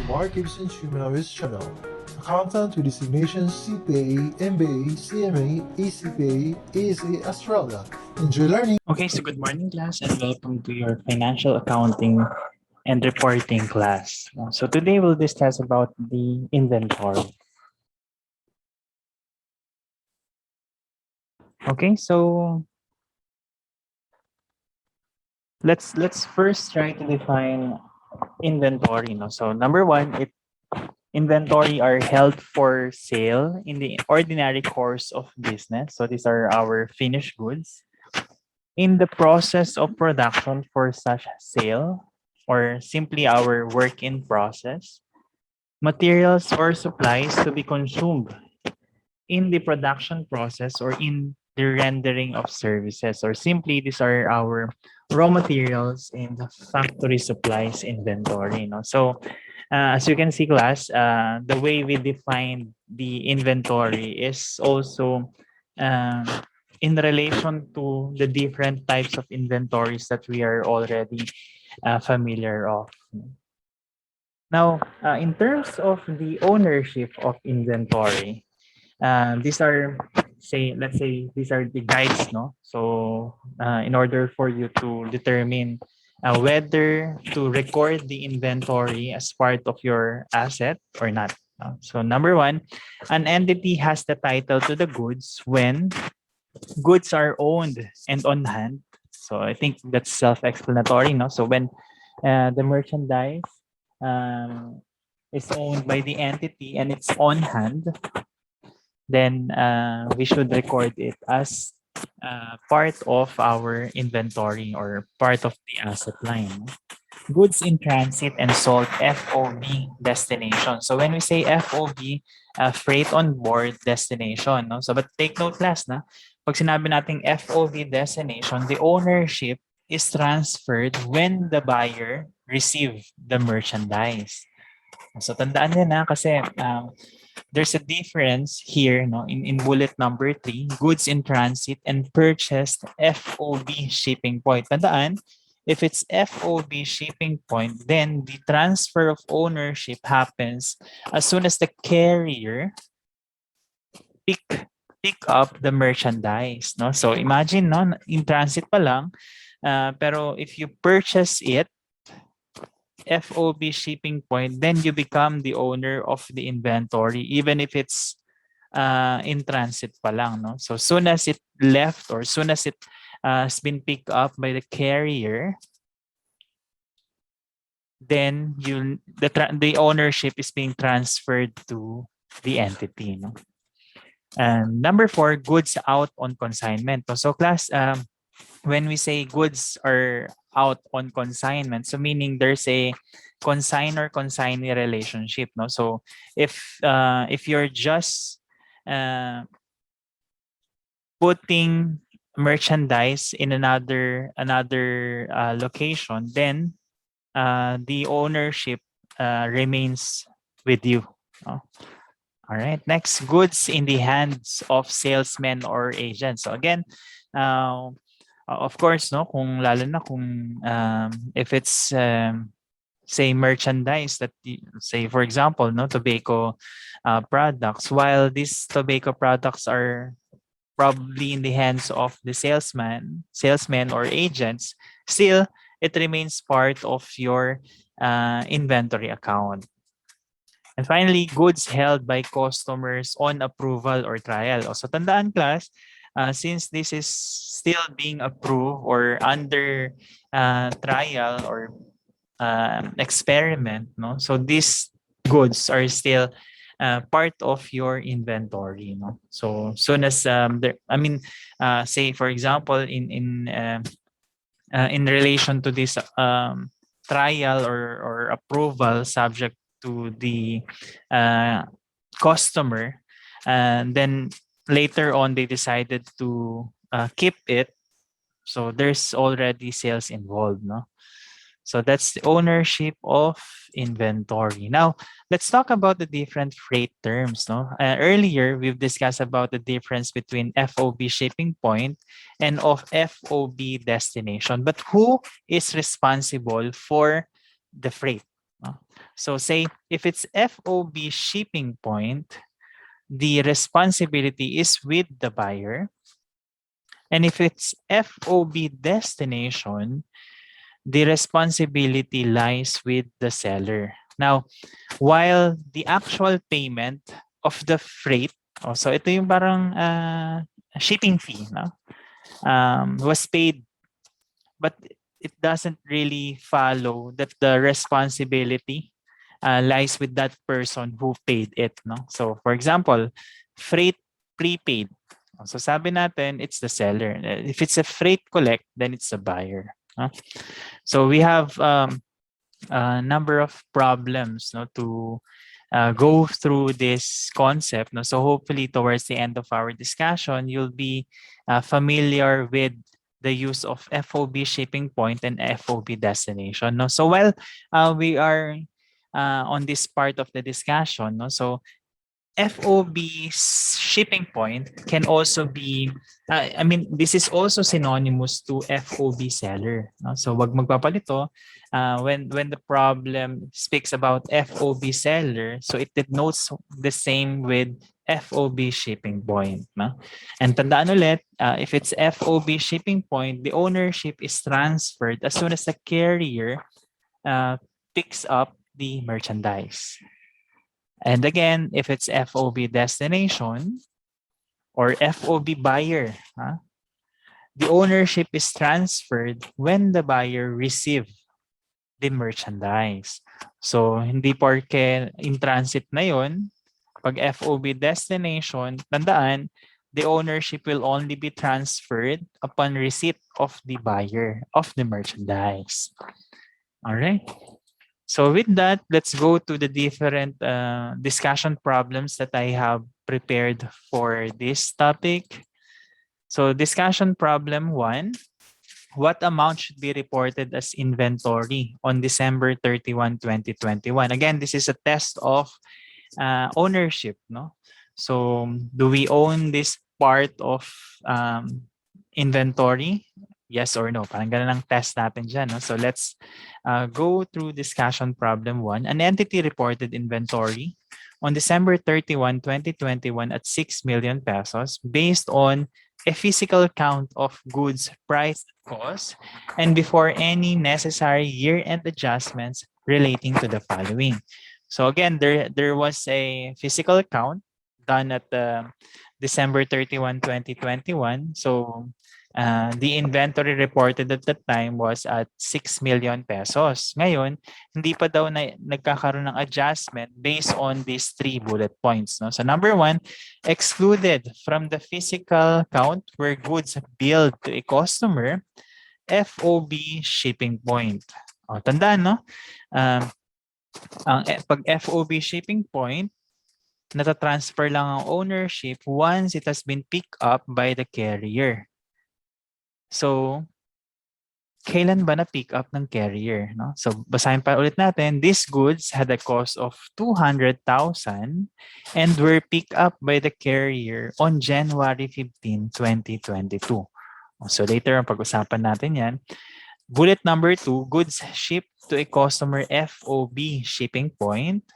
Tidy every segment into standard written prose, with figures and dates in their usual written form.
to Mark Gibson Shumaris channel. Accountant with designations CPA, MBA, CMA, ACPA, ASA, Australia. Enjoy learning! Okay, so good morning, class, and welcome to your financial accounting and reporting class. So today we'll discuss about the inventory. Okay, so let's first try to define inventory. No? So number one, inventory are held for sale in the ordinary course of business. So these are our finished goods. In the process of production for such sale, or simply our work in process, materials or supplies to be consumed in the production process or in the rendering of services, or simply these are our raw materials in the factory supplies inventory. So as you can see, class, the way we define the inventory is also um, in relation to the different types of inventories that we are already familiar of. Now, in terms of the ownership of inventory, these are, let's say these are the guides, no? So, in order for you to determine whether to record the inventory as part of your asset or not. So, number one, an entity has the title to the goods when goods are owned and on hand. So, I think that's self-explanatory, no? So, when the merchandise um, is owned by the entity and it's on hand, then we should record it as part of our inventory or part of the asset line. Goods in transit and sold FOB destination. So when we say FOB, freight on board destination. No? So but take note, class, na pag sinabi nating FOB destination, the ownership is transferred when the buyer receive the merchandise. So tandaan niyo na kasi there's a difference here, no, in bullet number 3, goods in transit and purchased FOB shipping point. Tandaan, if it's FOB shipping point, then the transfer of ownership happens as soon as the carrier pick pick up the merchandise, no? So imagine, no, in transit pa lang, pero if you purchase it FOB shipping point, then you become the owner of the inventory, even if it's in transit pa lang. No? So soon as it left or soon as it has been picked up by the carrier, then the ownership is being transferred to the entity. No? And number 4, goods out on consignment. So class, when we say goods are out on consignment, so meaning there's a consignor consignee relationship, no? So if you're just putting merchandise in another location, then the ownership remains with you. No? All right. Next, goods in the hands of salesmen or agents. So again, of course, no, kung lalo na kung if it's say merchandise that say for example, no, tobacco products, while these tobacco products are probably in the hands of the salesmen or agents, still it remains part of your inventory account. And finally, goods held by customers on approval or trial. So tandaan, class, since this is still being approved or under trial or experiment, no? So these goods are still part of your inventory, no? So soon as say for example, in relation to this trial or approval subject to the customer, and then later on they decided to keep it, so there's already sales involved, no? So that's the ownership of inventory. Now, let's talk about the different freight terms. No, earlier we've discussed about the difference between FOB shipping point and of FOB destination. But who is responsible for the freight? no? So say if it's FOB shipping point, the responsibility is with the buyer. And if it's FOB destination, the responsibility lies with the seller. Now, while the actual payment of the freight, so ito yung parang shipping fee, no? Was paid, but it doesn't really follow that the responsibility lies with that person who paid it. No? So for example, freight prepaid. So sabi natin, it's the seller. If it's a freight collect, then it's the buyer. No? So we have a number of problems, no, to go through this concept. No? So hopefully towards the end of our discussion, you'll be familiar with the use of FOB shipping point and FOB destination. No? So while we are on this part of the discussion, no? So FOB shipping point can also be, I mean, this is also synonymous to FOB seller. No? So wag magpapalito. When the problem speaks about FOB seller, so it denotes the same with FOB shipping point. No? And tandaan ulit, if it's FOB shipping point, the ownership is transferred as soon as the carrier picks up the merchandise. And again, if it's FOB destination or FOB buyer, the ownership is transferred when the buyer receive the merchandise. So, hindi porke in transit na yon, pag FOB destination, tandaan, the ownership will only be transferred upon receipt of the buyer of the merchandise. All right. So with that, let's go to the different discussion problems that I have prepared for this topic. So discussion problem 1, what amount should be reported as inventory on December 31, 2021? Again, this is a test of ownership, no? So do we own this part of inventory? Yes or no? Parang ganun ang test natin dyan. No? So let's go through discussion problem 1. An entity reported inventory on December 31, 2021 at 6 million pesos based on a physical count of goods price cost and before any necessary year-end adjustments relating to the following. So again, there was a physical count done at December 31, 2021. So the inventory reported at that time was at 6 million pesos. Ngayon, hindi pa daw nagkakaroon ng adjustment based on these 3 bullet points. No? So number 1, excluded from the physical count were goods billed to a customer, FOB shipping point. O, tandaan, no? Pag FOB shipping point, natatransfer lang ang ownership once it has been picked up by the carrier. So, kailan ba na-pick up ng carrier? No? So, basahin pa ulit natin. These goods had a cost of 200,000 and were picked up by the carrier on January 15, 2022. So, later, ang pag-usapan natin yan. Bullet number 2, goods shipped to a customer FOB shipping point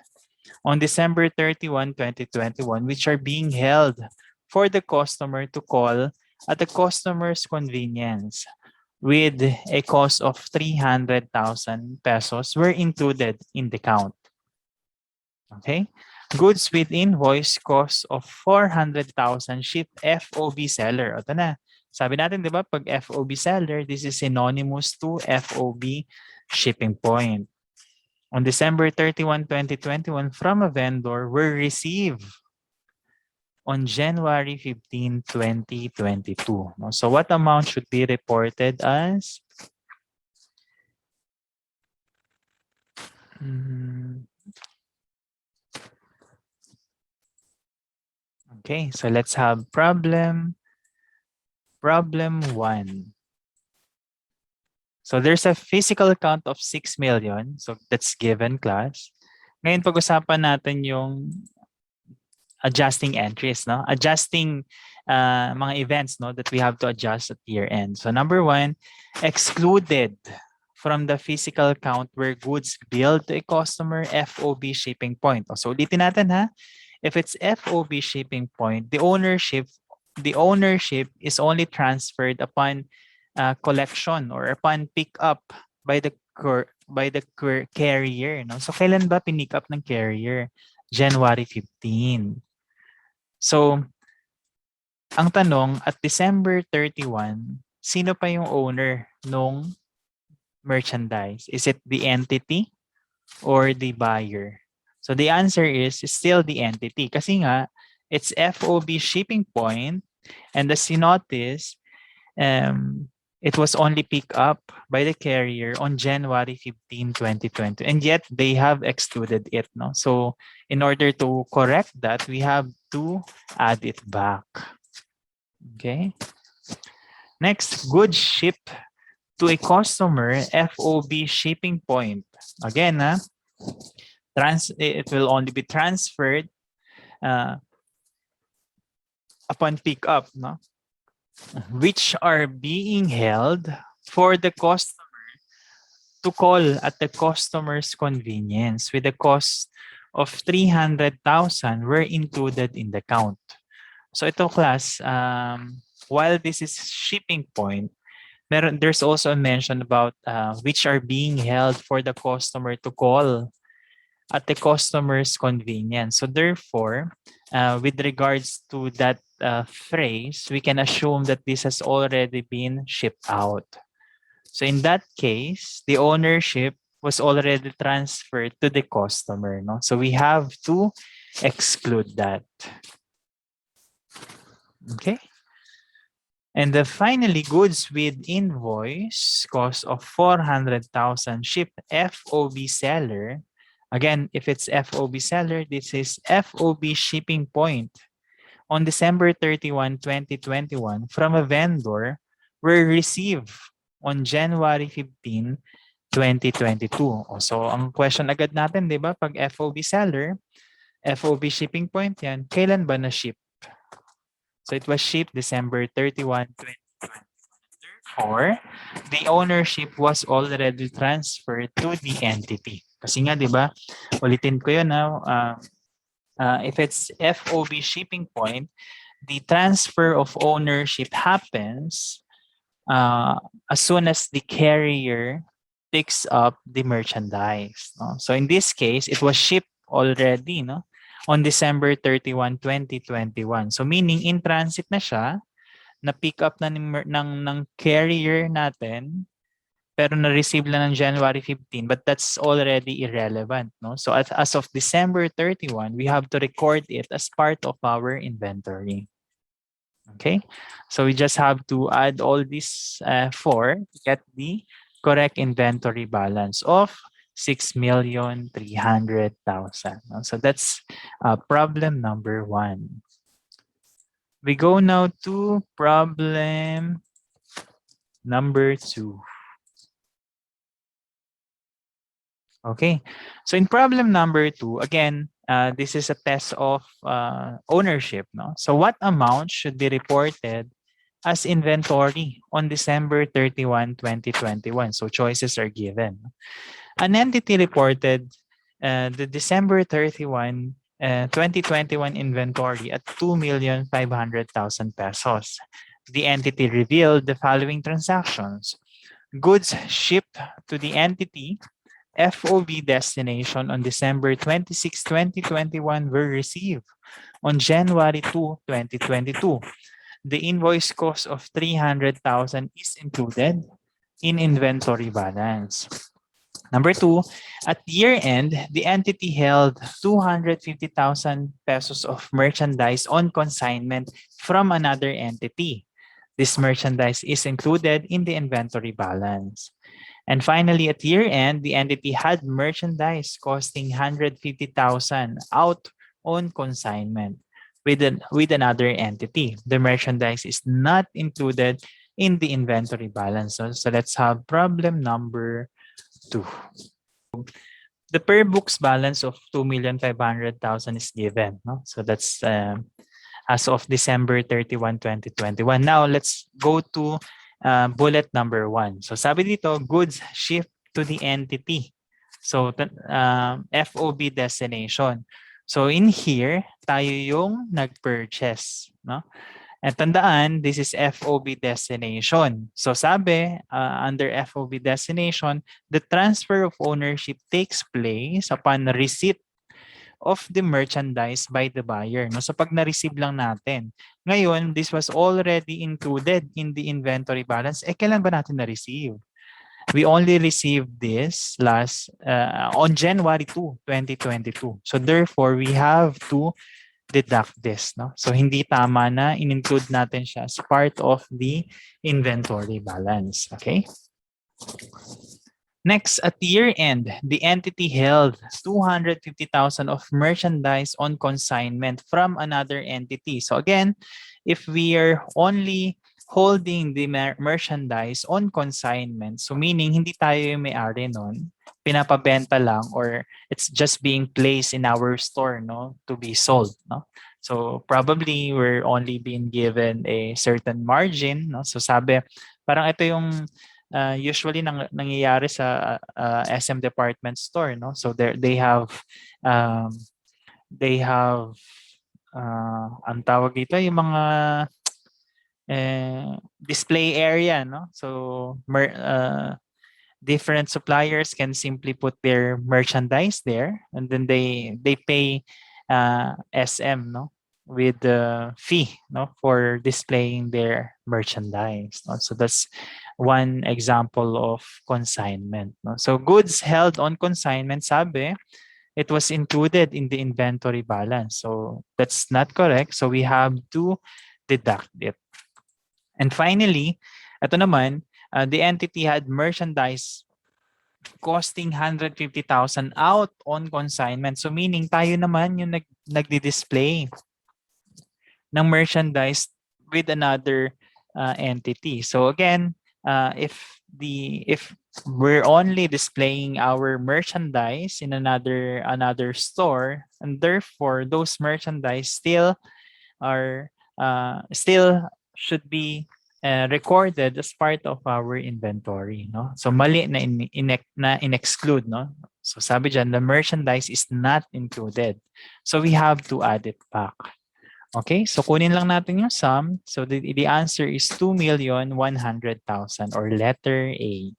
on December 31, 2021, which are being held for the customer to call at the customer's convenience with a cost of 300,000 pesos were included in the count. Okay? Goods with invoice cost of 400,000 shipped FOB seller. O ito na. Sabi natin, di ba, pag FOB seller, this is synonymous to FOB shipping point. On December 31, 2021, from a vendor were received on January 15, 2022. So what amount should be reported as? Okay, so let's have problem 1. So there's a physical count of 6 million. So that's given class. Ngayon pag-usapan natin yung adjusting entries, no? Adjusting mga events, no, that we have to adjust at year end. So number 1, excluded from the physical count where goods billed to a customer, FOB shipping point. So ulitin natin ha. If it's FOB shipping point, the ownership is only transferred upon collection or upon pick up by the carrier. No? So kailan ba pinick up ng carrier? January 15. So ang tanong, at December 31, sino pa yung owner nung merchandise? Is it the entity or the buyer? So the answer is still the entity. Kasi nga, it's FOB shipping point, and as you notice, it was only picked up by the carrier on January 15, 2020. And yet, they have excluded it. No? So in order to correct that, we have to add it back. Okay. Next, goods shipped to a customer, FOB shipping point. Again, it will only be transferred upon pickup, no? Which are being held for the customer to call at the customer's convenience with the cost of 300,000 were included in the count. So ito class, while this is shipping point, there's also a mention about which are being held for the customer to call at the customer's convenience. So therefore, with regards to that phrase, we can assume that this has already been shipped out. So in that case, the ownership was already transferred to the customer. No? So we have to exclude that. Okay. And then finally, goods with invoice cost of 400,000 shipped FOB seller. Again, if it's FOB seller, this is FOB shipping point on December 31, 2021 from a vendor were received on January 15, 2022. So ang question agad natin, di ba? Pag FOB seller, FOB shipping point yan, kailan ba na-ship? So it was shipped December 31, 2021. Therefore, the ownership was already transferred to the entity. Kasi nga, di ba? Ulitin ko yun na if it's FOB shipping point, the transfer of ownership happens as soon as the carrier picks up the merchandise. No? So in this case, it was shipped already, no? On December 31, 2021. So meaning in transit na siya, na-pick up na ng carrier natin, pero na-receive lang ng January 15, but that's already irrelevant. No? So as of December 31, we have to record it as part of our inventory. Okay? So we just have to add all these four to get the correct inventory balance of 6,300,000. So that's problem number 1. We go now to problem number 2. Okay, so in problem number 2, again, this is a test of ownership. No? So what amount should be reported as inventory on December 31, 2021? So choices are given. An entity reported the December 31, 2021 inventory at 2,500,000 pesos. The entity revealed the following transactions. Goods shipped to the entity FOB destination on December 26, 2021 were received on January 2, 2022. The invoice cost of 300,000 is included in inventory balance. Number 2, at year-end, the entity held 250,000 pesos of merchandise on consignment from another entity. This merchandise is included in the inventory balance. And finally, at year-end, the entity had merchandise costing 150,000 out on consignment with another entity. The merchandise is not included in the inventory balance. So let's have problem number 2. The per books balance of 2,500,000 is given. No? So that's as of December 31, 2021. Now let's go to bullet number 1. So sabi dito, goods shipped to the entity. So, FOB destination. So, in here, tayo yung nag-purchase, no? At tandaan, this is FOB destination. So, sabi, under FOB destination, the transfer of ownership takes place upon receipt of the merchandise by the buyer. No? So, pag na-receive lang natin. Ngayon, this was already included in the inventory balance. Kailan ba natin na-receive? We only received this last on January 2, 2022. So therefore, we have to deduct this. No? So hindi tama na in-include natin siya as part of the inventory balance. Okay? Next, at year end, the entity held 250,000 of merchandise on consignment from another entity. So again, if we are only holding the merchandise on consignment, so meaning hindi tayo yung may-ari nun, pinapabenta lang or it's just being placed in our store, no, to be sold, no. So probably we're only being given a certain margin, no. So sabi, parang ito yung usually nangyayari sa SM department store, no. So they have ang tawag dito yung mga display area, no. So different suppliers can simply put their merchandise there, and then they pay SM, no, with the fee, no, for displaying their merchandise, no? So that's one example of consignment, no? So goods held on consignment, sabi, it was included in the inventory balance. So that's not correct. So we have to deduct it. And finally, ito naman, the entity had merchandise costing 150,000 out on consignment. So meaning tayo naman yung nagdi-display ng merchandise with another entity. So again, if we're only displaying our merchandise in another store, and therefore those merchandise still should be recorded as part of our inventory, no? So mali na in-exclude, no? So sabi dyan, the merchandise is not included. So we have to add it back. Okay, so kunin lang natin yung sum. So the answer is 2,100,000 or letter A.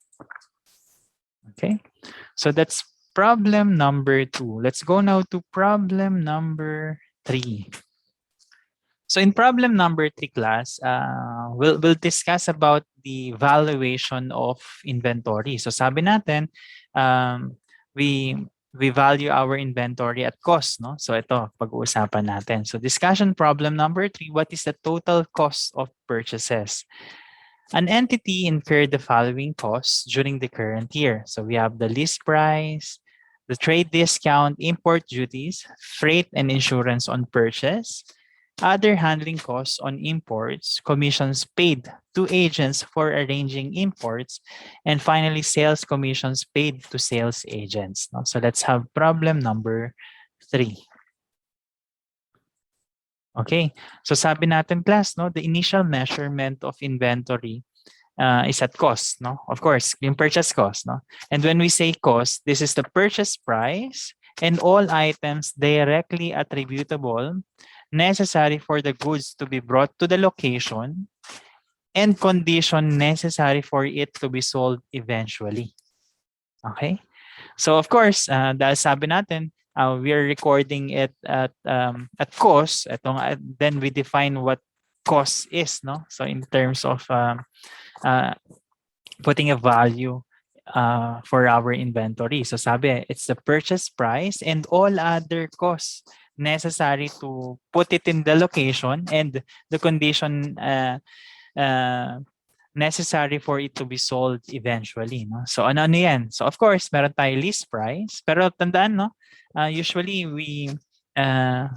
Okay, so that's problem number 2. Let's go now to problem number 3. So in problem number 3, class, we'll discuss about the valuation of inventory. So sabi natin, we value our inventory at cost, no? So ito, pag-uusapan natin. So discussion problem number 3, what is the total cost of purchases? An entity incurred the following costs during the current year. So we have the list price, the trade discount, import duties, freight and insurance on purchase, other handling costs on imports, commissions paid to agents for arranging imports, and finally, sales commissions paid to sales agents. So let's have problem number 3. Okay, so sabi natin, class, no, the initial measurement of inventory is at cost, no? Of course, yung purchase cost, no? And when we say cost, this is the purchase price and all items directly attributable necessary for the goods to be brought to the location and condition necessary for it to be sold eventually. Okay? So of course, dahil sabi natin, we are recording it at cost. Then we define what cost is, no? So in terms of putting a value for our inventory. So sabi, it's the purchase price and all other costs necessary to put it in the location and the condition necessary for it to be sold eventually, no? So ano yan? So of course, meron tayo list price, pero tandaan, no? Usually we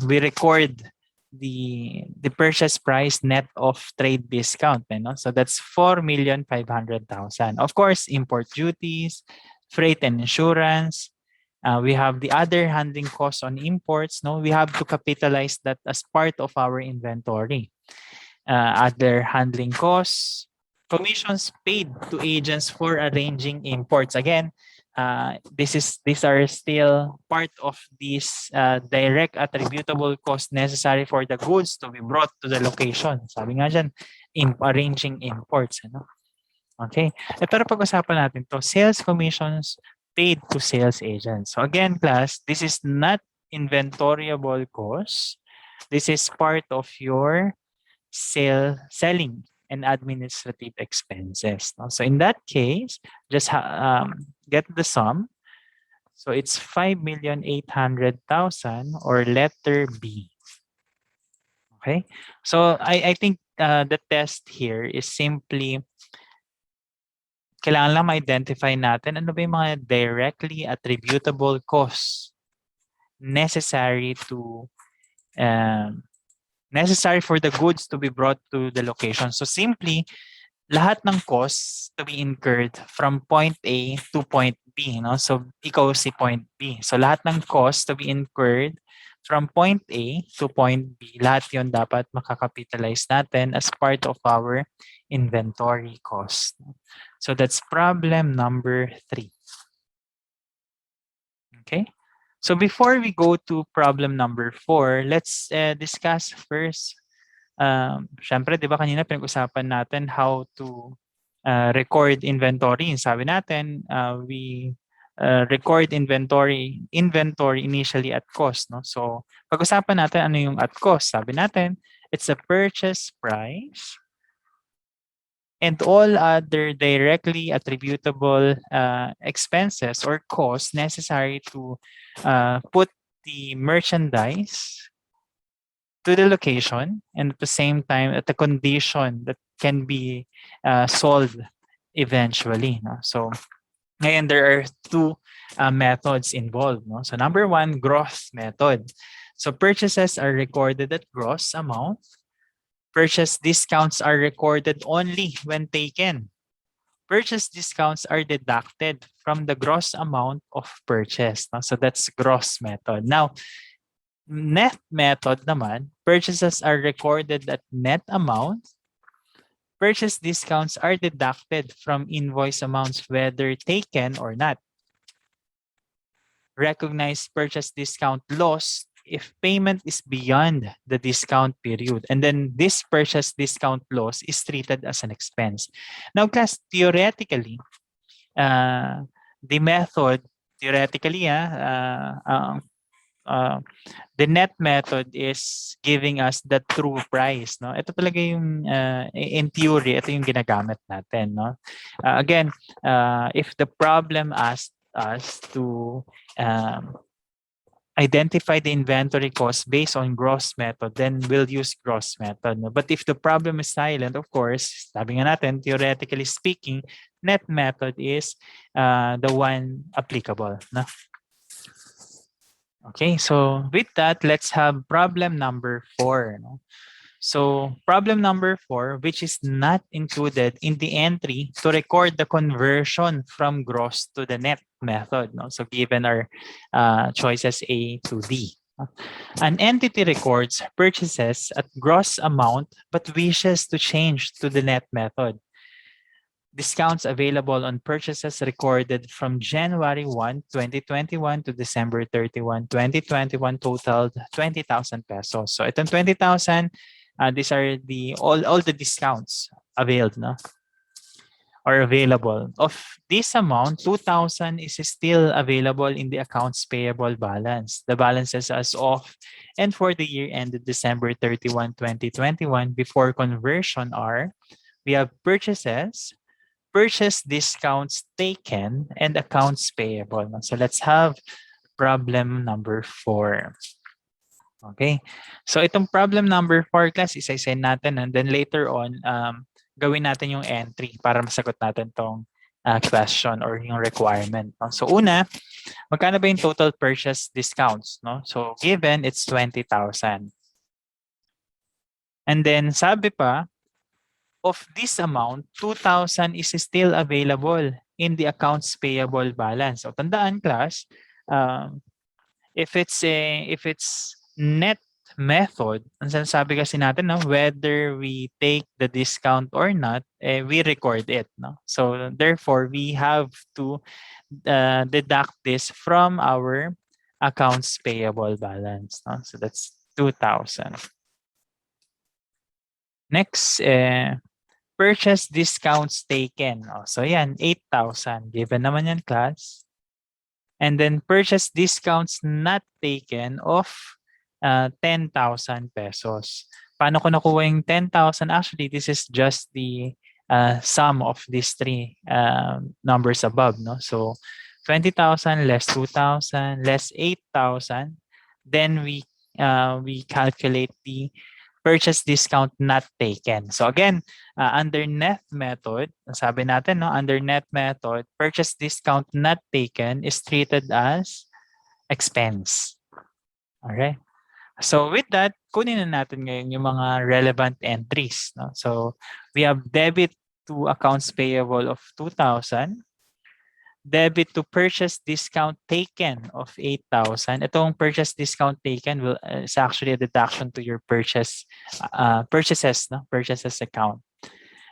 record the purchase price net of trade discount, no? So that's 4,500,000. Of course, import duties, freight and insurance. We have the other handling costs on imports, no? We have to capitalize that as part of our inventory. Other handling costs, commissions paid to agents for arranging imports. Again, these are still part of this direct attributable cost necessary for the goods to be brought to the location. Sabi nga dyan, in arranging imports. Ano? Okay. Pero pag-usapan natin to, sales commissions paid to sales agents. So again, class, this is not inventoriable cost. This is part of your selling and administrative expenses. No? So in that case, just get the sum. So it's 5,800,000 or letter B. Okay. So I think the test here is simply kailangan lang ma-identify natin ano ba yung mga directly attributable costs necessary to necessary for the goods to be brought to the location. So simply, lahat ng costs to be incurred from point A to point B. No? So ikaw si point B. So lahat ng costs to be incurred from point A to point B, lahat yon dapat makakapitalize natin as part of our inventory cost. So that's problem number 3. Okay. So before we go to problem number 4, let's discuss first. Syempre, di ba kanina pinag-usapan natin how to record inventory. Sabi natin, we record inventory initially at cost. No? So pag-usapan natin ano yung at cost. Sabi natin, it's a purchase price and all other directly attributable expenses or costs necessary to put the merchandise to the location and at the same time at the condition that can be sold eventually. No? So ngayon there are two methods involved. No? So number 1, gross method. So purchases are recorded at gross amount. Purchase discounts are recorded only when taken. Purchase discounts are deducted from the gross amount of purchase. No? So that's gross method. Now, net method naman, purchases are recorded at net amount. Purchase discounts are deducted from invoice amounts whether taken or not. Recognize purchase discount loss if payment is beyond the discount period. And then this purchase discount loss is treated as an expense. Now, class, theoretically, the method, theoretically, the net method is giving us the true price. No? Ito talaga yung, in theory, ito yung ginagamit natin. No? Again, if the problem asked us to identify the inventory cost based on gross method, then we'll use gross method. No? But if the problem is silent, of course, sabi nga natin, theoretically speaking, net method is the one applicable. No? Okay, so with that, let's have problem number 4. No? So problem number 4, which is not included in the entry to record the conversion from gross to the net method. No? So given our choices A to D. An entity records purchases at gross amount but wishes to change to the net method. Discounts available on purchases recorded from January 1, 2021 to December 31, 2021 totaled 20,000 pesos. So itong 20,000, these are all the discounts availed, no? Or available. Of this amount, 2,000 is still available in the accounts payable balance. The balances as of and for the year ended December 31, 2021 before conversion are, we have purchases, purchase discounts taken, and accounts payable. So let's have problem number 4. Okay. So itong problem number 4, class, isa-isend natin and then later on, gawin natin yung entry para masagot natin tong question or yung requirement. No? So una, magkano ba yung total purchase discounts? No? So given, it's 20,000. And then sabi pa, of this amount, 2,000 is still available in the accounts payable balance. So tandaan, class, if it's net method, ang sinasabi kasi natin, no, whether we take the discount or not, we record it. No? So therefore, we have to deduct this from our accounts payable balance. No? So that's 2,000. Next, purchase discounts taken. Oh, so yan, 8,000. Given naman yan, class. And then purchase discounts not taken of 10,000 pesos. Paano ko nakuha yung 10,000? Actually, this is just the sum of these three numbers above. No? So 20,000 less 2,000 less 8,000. Then we calculate the purchase discount not taken. So again, under net method, sabi natin, no, under net method, purchase discount not taken is treated as expense. Alright. So with that, kunin na natin ngayon yung mga relevant entries. No? So we have debit to accounts payable of 2,000. Debit to purchase discount taken of 8,000. Itong purchase discount taken is actually a deduction to your purchases, no? Purchases account.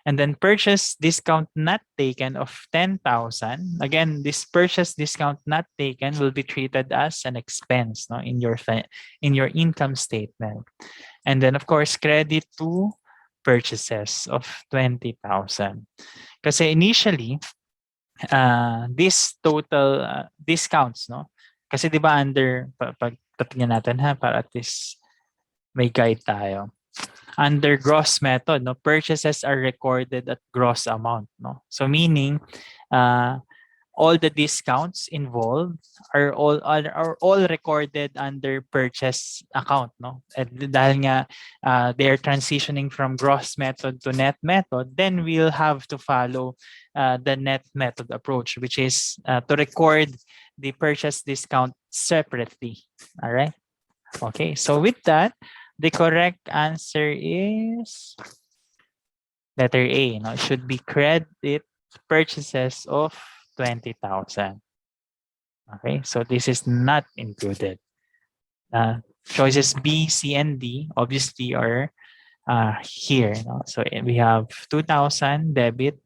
And then purchase discount not taken of 10,000. Again, this purchase discount not taken will be treated as an expense, no, in your income statement. And then of course, credit to purchases of 20,000. Kasi initially, this total discounts, no? Kasi 'di ba under pagtatingnan natin ha para at least may guide tayo. Under gross method, no, purchases are recorded at gross amount, no? So meaning all the discounts involved are all recorded under purchase account, no? At dahil nga they are transitioning from gross method to net method, then we'll have to follow the net method approach, which is to record the purchase discount separately. All right. Okay. So with that, the correct answer is letter A. No, it should be credit purchases of 20,000. Okay, so this is not included. Choices B, C, and D obviously are here. No? So we have 2,000 debit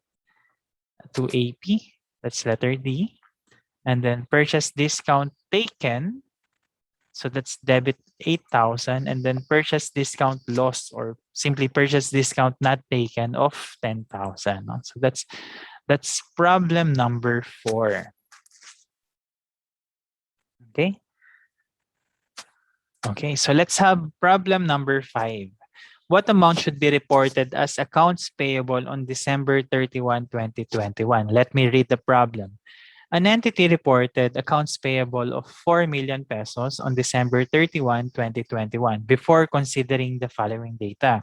to AP. That's letter D. And then purchase discount taken. So that's debit 8,000. And then purchase discount lost or simply purchase discount not taken of 10,000. No? So that's problem number 4. Okay. Okay, so let's have problem number 5. What amount should be reported as accounts payable on December 31, 2021? Let me read the problem. An entity reported accounts payable of 4 million pesos on December 31, 2021 before considering the following data.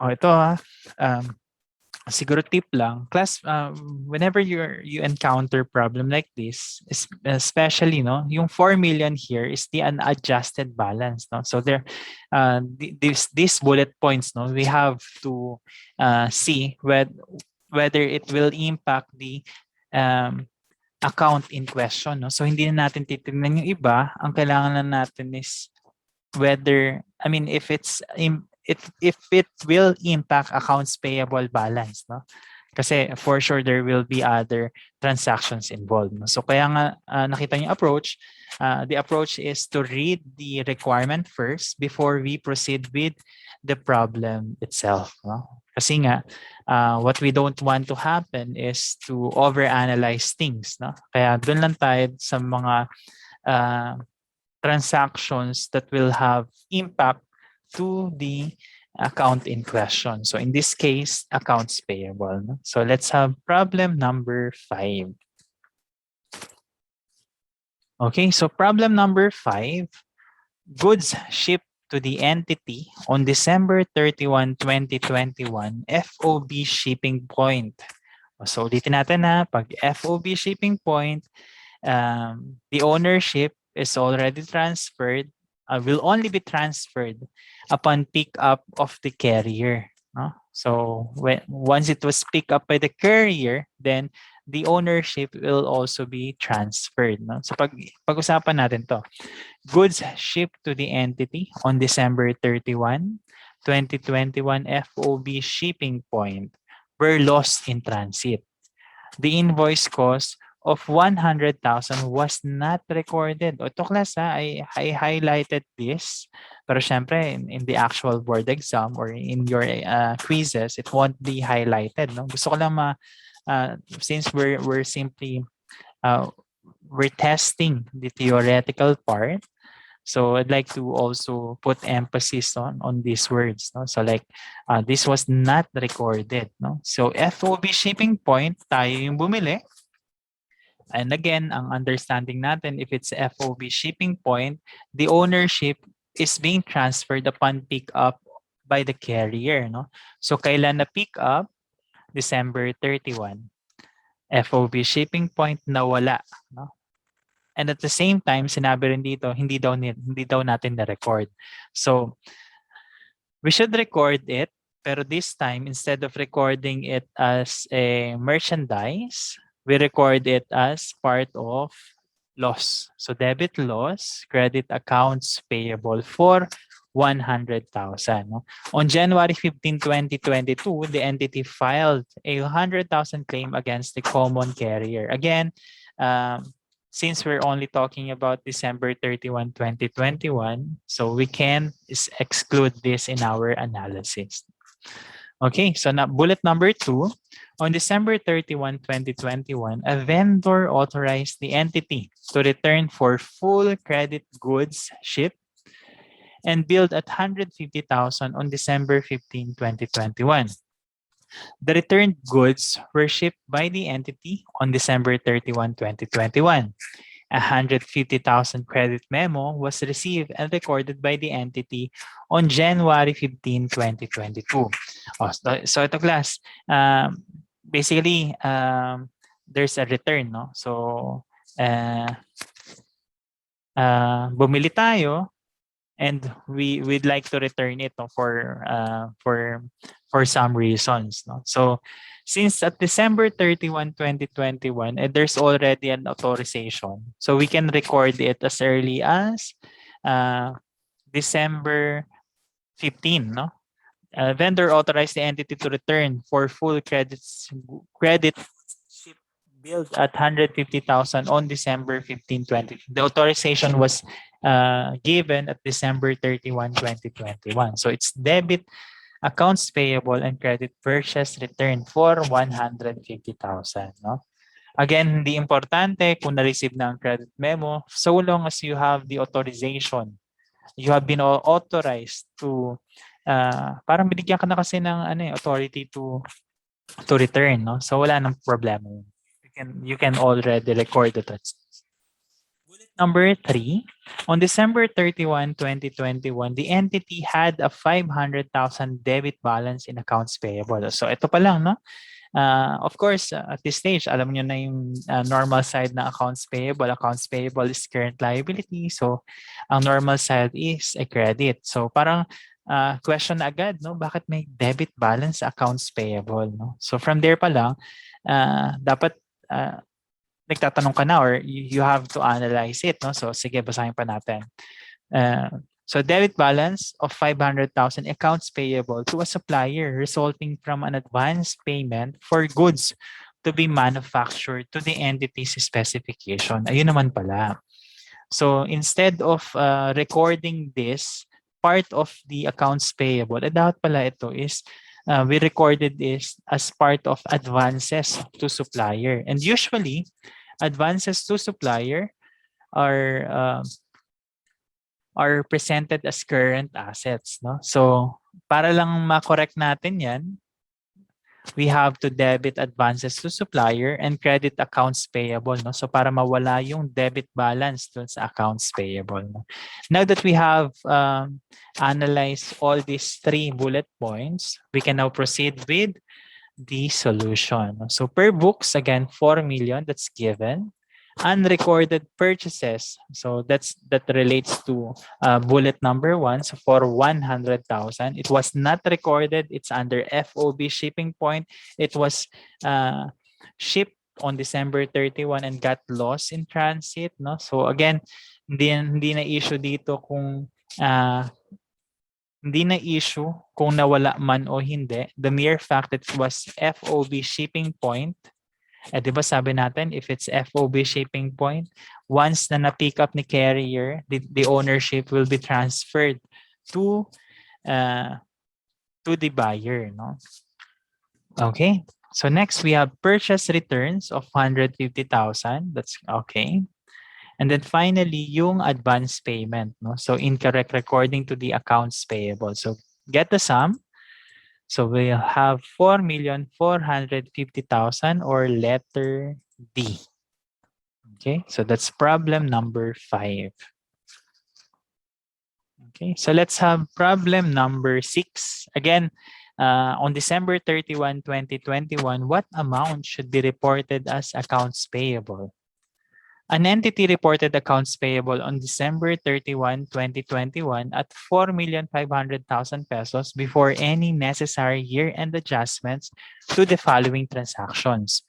Oh, ito siguro tip lang, class, whenever you encounter problem like this, especially, no, yung 4 million here is the unadjusted balance, no? So there, these bullet points, no, we have to see whether it will impact the account in question, no? So hindi na natin titingnan yung iba, ang kailangan na natin is whether, I mean, if it will impact accounts payable balance, no? Kasi for sure there will be other transactions involved. No? So kaya nga nakita niyo approach, the approach is to read the requirement first before we proceed with the problem itself. No? Kasi nga what we don't want to happen is to overanalyze things. No? Kaya doon lang tayo sa mga transactions that will have impact to the account in question. So in this case, accounts payable. No? So let's have problem number 5. Okay, so problem number 5, goods shipped to the entity on December 31, 2021, FOB shipping point. So ulitin natin na, pag FOB shipping point, the ownership is already transferred, will only be transferred upon pick up of the carrier. No? So once it was picked up by the carrier, then the ownership will also be transferred. No? So pag-usapan natin to. Goods shipped to the entity on December 31, 2021 FOB shipping point were lost in transit. The invoice cost of 100,000 was not recorded. O ito class I highlighted this. Pero syempre, in the actual board exam or in your quizzes, it won't be highlighted. No? Gusto ko lang since we're simply uh, we're testing the theoretical part. So I'd like to also put emphasis on these words. No? So like, this was not recorded. No? So FOB shipping point, tayo yung bumili. And again, ang understanding natin, if it's FOB shipping point, the ownership is being transferred upon pick up by the carrier. No? So kailan na pick up? December 31. FOB shipping point nawala. No? And at the same time, sinabi rin dito, hindi daw natin na-record. So, we should record it, pero this time, instead of recording it as a merchandise, we record it as part of loss. So, debit loss, credit accounts payable for 100,000. No? On January 15, 2022, the entity filed a 100,000 claim against the common carrier. Again, since we're only talking about December 31, 2021, so we can exclude this in our analysis. Okay, so now bullet number 2, on December 31, 2021, a vendor authorized the entity to return for full credit goods shipped and billed at 150,000 on December 15, 2021. The returned goods were shipped by the entity on December 31, 2021. A 150,000 credit memo was received and recorded by the entity on January 15, 2022. So ito class, basically, there's a return. No? So, bumili tayo, and we'd like to return it, no, for some reasons. No? So since at December 31, 2021, there's already an authorization. So we can record it as early as December 15. No? Vendor authorized the entity to return for full credit ship billed at 150,000 on December 15, 20. The authorization was given at December 31, 2021. So it's debit accounts payable and credit purchase return for 150,000. No? Again, hindi importante kung na-receive na ang credit memo, so long as you have the authorization. You have been authorized to, parang binigyan ka na kasi ng authority to return. No? So wala nang problema. You can already record the transaction. Bullet number 3, on December 31, 2021, the entity had a 500,000 debit balance in accounts payable. So ito pa lang, no? Of course, at this stage, alam nyo na yung normal side na accounts payable. Accounts payable is current liability. So ang normal side is a credit. So parang question na agad, no? Bakit may debit balance accounts payable? No? So from there pa lang, dapat nagtatanong ka na, or you have to analyze it. No? So sige, basahin pa natin. So debit balance of 500,000 accounts payable to a supplier resulting from an advance payment for goods to be manufactured to the entity's specification. Ayun naman pala. So instead of recording this part of the accounts payable, dapat pala ito is we recorded this as part of advances to supplier. And usually, advances to supplier are presented as current assets. No? So para lang ma-correct natin yan, we have to debit advances to supplier and credit accounts payable. No? So para mawala yung debit balance dun sa accounts payable. No? Now that we have analyzed all these 3 bullet points, we can now proceed with the solution. So per books, again, 4 million, that's given. Unrecorded purchases, so that relates to bullet number 1. So for 100,000, it was not recorded. It's under FOB shipping point. It was shipped on December 31 and got lost in transit, no? So again, hindi na issue dito kung hindi na issue kung nawala man o hindi. The mere fact that it was FOB shipping point, di ba sabi natin, if it's FOB shipping point, once na na-pick up ni carrier, the ownership will be transferred to the buyer, no? Okay. So next we have purchase returns of 150,000. That's okay. And then finally, yung advance payment, no? So incorrect recording to the accounts payable. So get the sum. So we'll have 4,450,000 or letter D. Okay, so that's problem number 5. Okay, so let's have problem number 6. Again, on December 31, 2021, what amount should be reported as accounts payable? An entity reported accounts payable on December 31, 2021 at 4,500,000 pesos before any necessary year-end adjustments to the following transactions.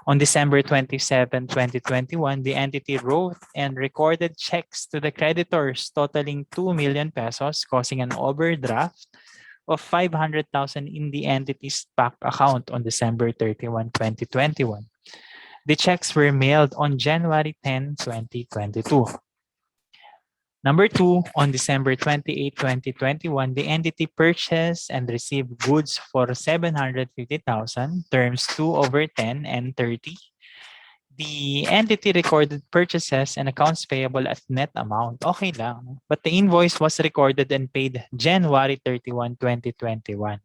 On December 27, 2021, the entity wrote and recorded checks to the creditors totaling 2 million pesos, causing an overdraft of 500,000 in the entity's bank account on December 31, 2021. The checks were mailed on January 10, 2022. Number 2, on December 28, 2021, the entity purchased and received goods for 750,000, terms 2/10 and 30. The entity recorded purchases and accounts payable at net amount. Okay lang. But the invoice was recorded and paid January 31, 2021.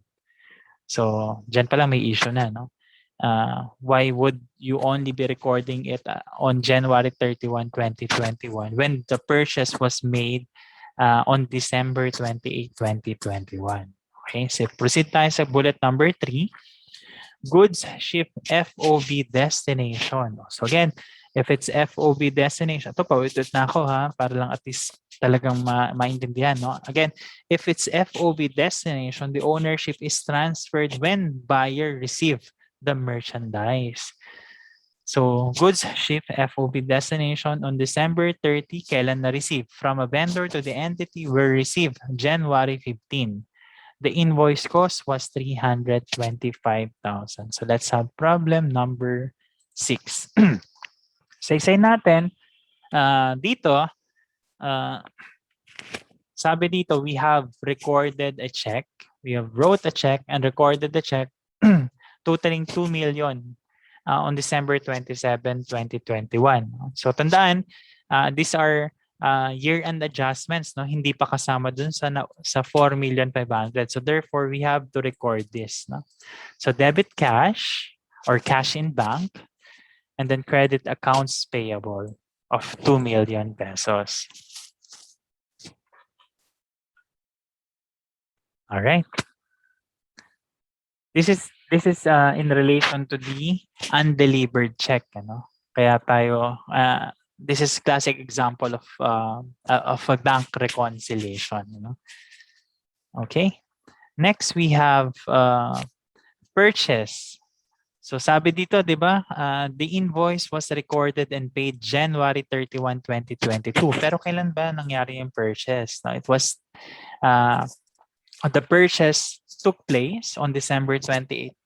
So, dyan pa lang may issue na, no? Why would you only be recording it on January 31, 2021 when the purchase was made on December 28, 2021? Okay, so proceed tayo sa bullet number 3. Goods ship FOB destination. So again, if it's FOB destination, ito paulit na ako ha, para lang at least talagang maintindihan. No? Again, if it's FOB destination, the ownership is transferred when buyer receive the merchandise. So, goods ship FOB destination on December 30, kailan na-receive? From a vendor to the entity were received January 15. The invoice cost was 325,000. So, let's have problem number 6. Say natin, dito, sabi dito, we have recorded a check. We have wrote a check and recorded the check totaling 2 million on December 27, 2021. So tandaan, these are year-end adjustments, no? Hindi pa kasama dun sa 4,500,000. So therefore, we have to record this. No? So debit cash or cash in bank and then credit accounts payable of 2 million pesos. All right. This is in relation to the undelivered check, ano? Kaya tayo this is classic example of a bank reconciliation, you know. Okay? Next we have purchase. So sabi dito, 'di ba? The invoice was recorded and paid January 31, 2022. Pero kailan ba nangyari yung purchase? No, it was the purchase took place on December 28,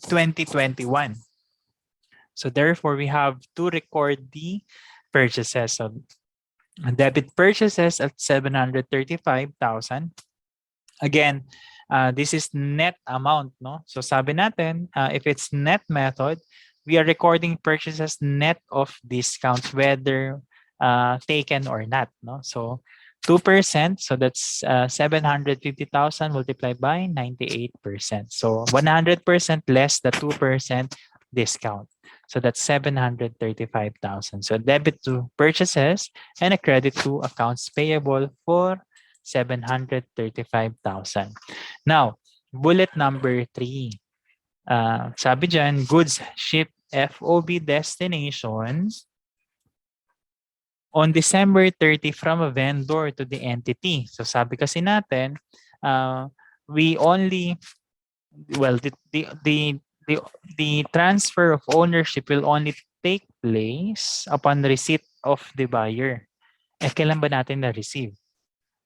2021. So therefore, we have to record the purchases. So debit purchases at 735,000. Again, this is net amount, no? So sabi natin, if it's net method, we are recording purchases net of discounts, whether taken or not, no? So 2%, so that's 750,000 multiplied by 98%. So 100% less the 2% discount. So that's 735,000. So debit to purchases and a credit to accounts payable for 735,000. Now, bullet number 3. Sabi dyan, goods ship FOB destinations on December 30 from a vendor to the entity. So sabi kasi natin, we only, well, the the transfer of ownership will only take place upon receipt of the buyer. Kailan ba natin na-receive?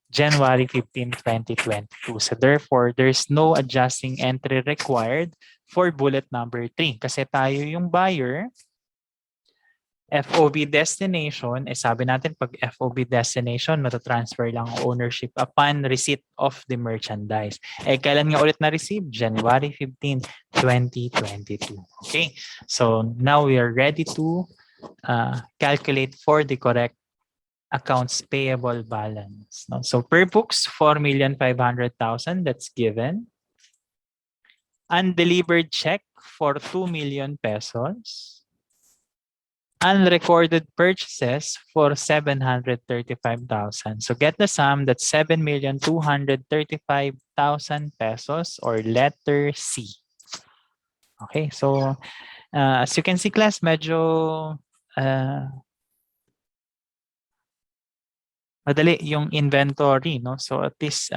January 15, 2022. So therefore, there's no adjusting entry required for bullet number 3. Kasi tayo yung buyer, FOB destination, sabi natin pag FOB destination, matatransfer lang ang ownership upon receipt of the merchandise. Kailan nga ulit na-receive? January 15, 2022. Okay, so now we are ready to calculate for the correct accounts payable balance. No? So per books, 4,500,000, that's given. Undelivered check for 2 million pesos. Unrecorded purchases for 735,000. So get the sum, that's 7,235,000 pesos, or letter C. Okay, so as you can see, class, medyo madali yung inventory, no? So at least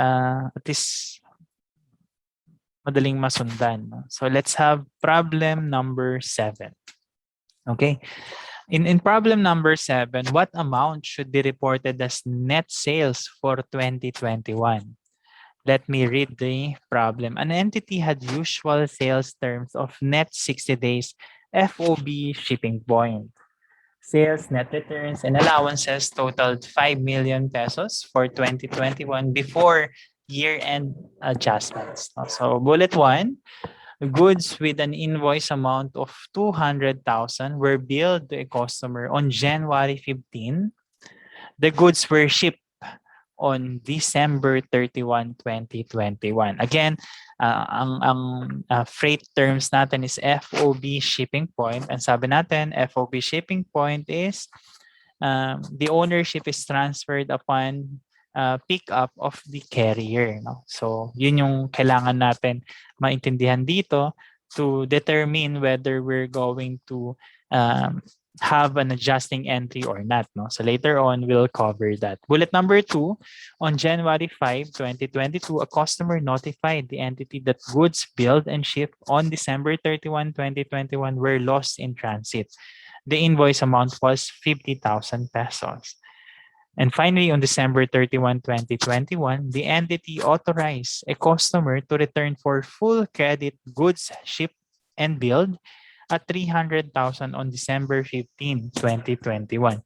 madaling masundan, no? So let's have problem number 7. Okay. In problem number 7, what amount should be reported as net sales for 2021? Let me read the problem. An entity had usual sales terms of net 60 days FOB shipping point. Sales, net returns, and allowances totaled 5 million pesos for 2021 before year-end adjustments. So bullet 1, goods with an invoice amount of 200,000 were billed to a customer on January 15. The goods were shipped on December 31, 2021. Again, ang freight terms natin is FOB shipping point. Ang sabi natin, FOB shipping point is the ownership is transferred upon pick up of the carrier. No? So, yun yung kailangan natin maintindihan dito to determine whether we're going to have an adjusting entry or not. No? So later on, we'll cover that. Bullet number 2, on January 5, 2022, a customer notified the entity that goods billed and shipped on December 31, 2021 were lost in transit. The invoice amount was 50,000 pesos. And finally, on December 31, 2021, the entity authorized a customer to return for full credit goods shipped and billed at 300,000 on December 15, 2021.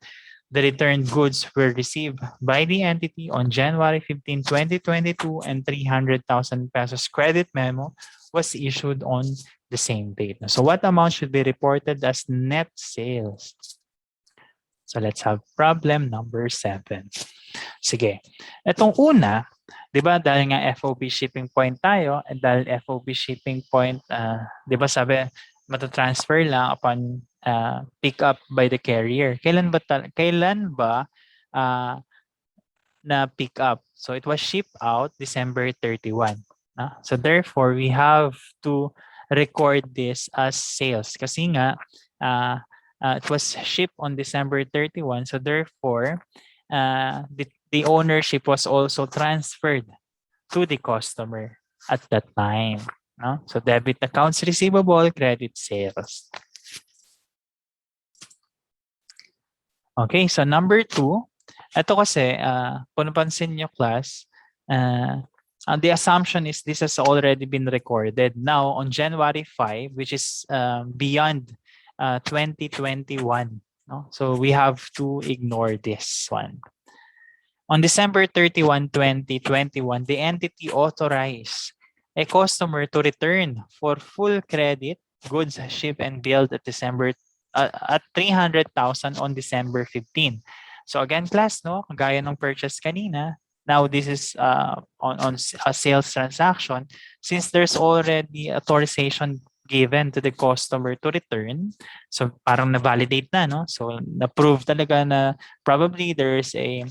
The returned goods were received by the entity on January 15, 2022, and 300,000 pesos credit memo was issued on the same date. So what amount should be reported as net sales? So let's have problem number 7. Sige. Itong una, di ba dahil nga FOB shipping point tayo, and dahil FOB shipping point, di ba sabi, matatransfer lang upon pick up by the carrier. Kailan ba na pick up? So it was shipped out December 31. So therefore, we have to record this as sales kasi nga it was shipped on December 31. So therefore, the ownership was also transferred to the customer at that time. No? So debit accounts receivable, credit sales. Okay, so number 2, ito kasi, kung napansin nyo class, the assumption is this has already been recorded. Now, on January 5, which is beyond 2021, no? So we have to ignore this one. On December 31, 2021, the entity authorized a customer to return for full credit goods shipped and billed at at 300,000 on December 15. So again, class, no, gaya ng purchase kanina, now this is on a sales transaction. Since there's already authorization given to the customer to return, so parang na-validate na, no? So na-prove talaga na probably there's a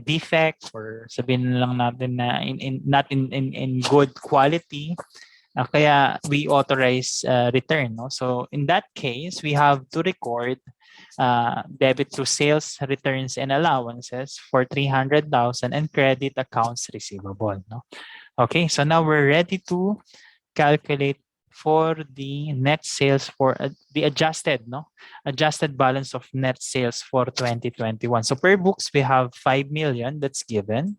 defect, or sabihin lang natin na not in good quality, kaya we authorize return. No? So in that case, we have to record debit to sales, returns, and allowances for 300,000 and credit accounts receivable. No? Okay, so now we're ready to calculate for the net sales for the adjusted balance of net sales for 2021. So per books, we have 5 million that's given.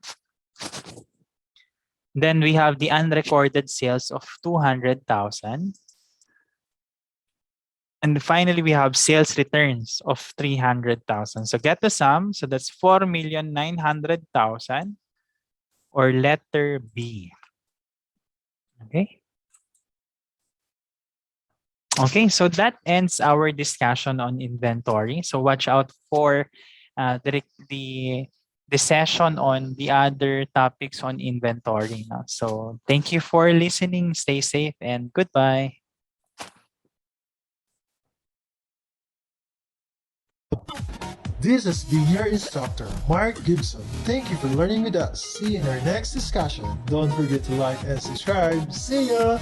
Then we have the unrecorded sales of 200,000. And finally, we have sales returns of 300,000. So get the sum. So that's 4,900,000 or letter B. Okay. Okay, so that ends our discussion on inventory. So watch out for the session on the other topics on inventory. No? So thank you for listening. Stay safe and goodbye. This has been your instructor, Mark Gibson. Thank you for learning with us. See you in our next discussion. Don't forget to like and subscribe. See ya!